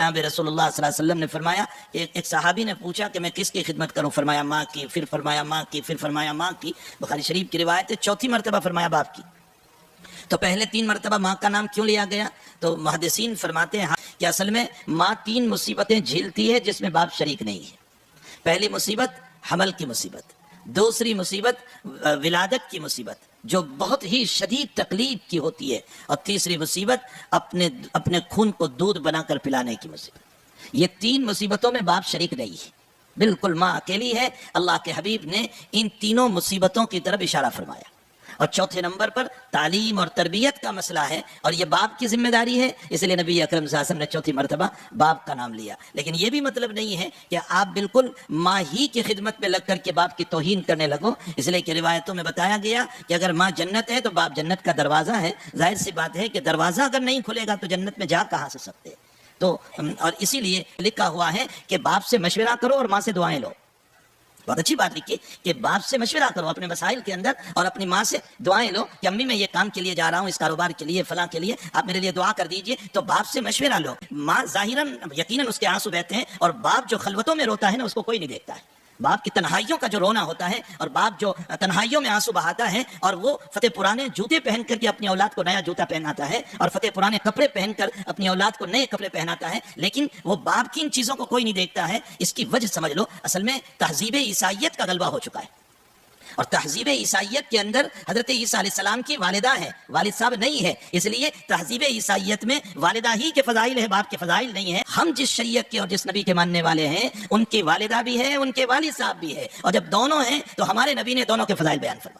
جناب رسول اللہ صلی اللہ علیہ وسلم نے فرمایا کہ ایک صحابی نے پوچھا کہ میں کس کی خدمت کروں، فرمایا ماں کی، پھر فرمایا ماں کی، پھر فرمایا ماں کی. بخاری شریف کی روایت ہے. چوتھی مرتبہ فرمایا باپ کی. تو پہلے 3 مرتبہ ماں کا نام کیوں لیا گیا؟ تو محدثین فرماتے ہیں کہ اصل میں ماں 3 مصیبتیں جھیلتی ہے جس میں باپ شریک نہیں ہے. پہلی مصیبت حمل کی مصیبت، دوسری مصیبت ولادت کی مصیبت جو بہت ہی شدید تکلیف کی ہوتی ہے، اور تیسری مصیبت اپنے خون کو دودھ بنا کر پلانے کی مصیبت. یہ 3 مصیبتوں میں باپ شریک نہیں ہے، بالکل ماں اکیلی ہے. اللہ کے حبیب نے ان تینوں مصیبتوں کی طرف اشارہ فرمایا. اور چوتھے نمبر پر تعلیم اور تربیت کا مسئلہ ہے، اور یہ باپ کی ذمہ داری ہے. اس لیے نبی اکرم صلی اللہ علیہ وسلم نے چوتھی مرتبہ باپ کا نام لیا. لیکن یہ بھی مطلب نہیں ہے کہ آپ بالکل ماں ہی کی خدمت میں لگ کر کے باپ کی توہین کرنے لگو. اس لیے کہ روایتوں میں بتایا گیا کہ اگر ماں جنت ہے تو باپ جنت کا دروازہ ہے. ظاہر سی بات ہے کہ دروازہ اگر نہیں کھلے گا تو جنت میں جا کہاں سے سکتے. تو اور اسی لیے لکھا ہوا ہے کہ باپ سے مشورہ کرو اور ماں سے دعائیں لو. بہت اچھی بات لکھی کہ باپ سے مشورہ کرو اپنے مسائل کے اندر، اور اپنی ماں سے دعائیں لو کہ امی میں یہ کام کے لیے جا رہا ہوں، اس کاروبار کے لیے، فلاں کے لیے، آپ میرے لیے دعا کر دیجئے. تو باپ سے مشورہ لو. ماں ظاہراً یقیناً اس کے آنسو بہتے ہیں، اور باپ جو خلوتوں میں روتا ہے نا اس کو کوئی نہیں دیکھتا ہے. باپ کی تنہائیوں کا جو رونا ہوتا ہے، اور باپ جو تنہائیوں میں آنسو بہاتا ہے، اور وہ فتح پرانے جوتے پہن کر کے اپنی اولاد کو نیا جوتا پہناتا ہے، اور فتح پرانے کپڑے پہن کر اپنی اولاد کو نئے کپڑے پہناتا ہے، لیکن وہ باپ کی ان چیزوں کو کوئی نہیں دیکھتا ہے. اس کی وجہ سمجھ لو، اصل میں تہذیب عیسائیت کا غلبہ ہو چکا ہے. اور تہذیب عیسائیت کے اندر حضرت عیسیٰ علیہ السلام کی والدہ ہے، والد صاحب نہیں ہے. اس لیے تہذیب عیسائیت میں والدہ ہی کے فضائل ہے، باپ کے فضائل نہیں ہے. ہم جس شریعت کے اور جس نبی کے ماننے والے ہیں ان کی والدہ بھی ہے، ان کے والد صاحب بھی ہے، اور جب دونوں ہیں تو ہمارے نبی نے دونوں کے فضائل بیان فرمائے.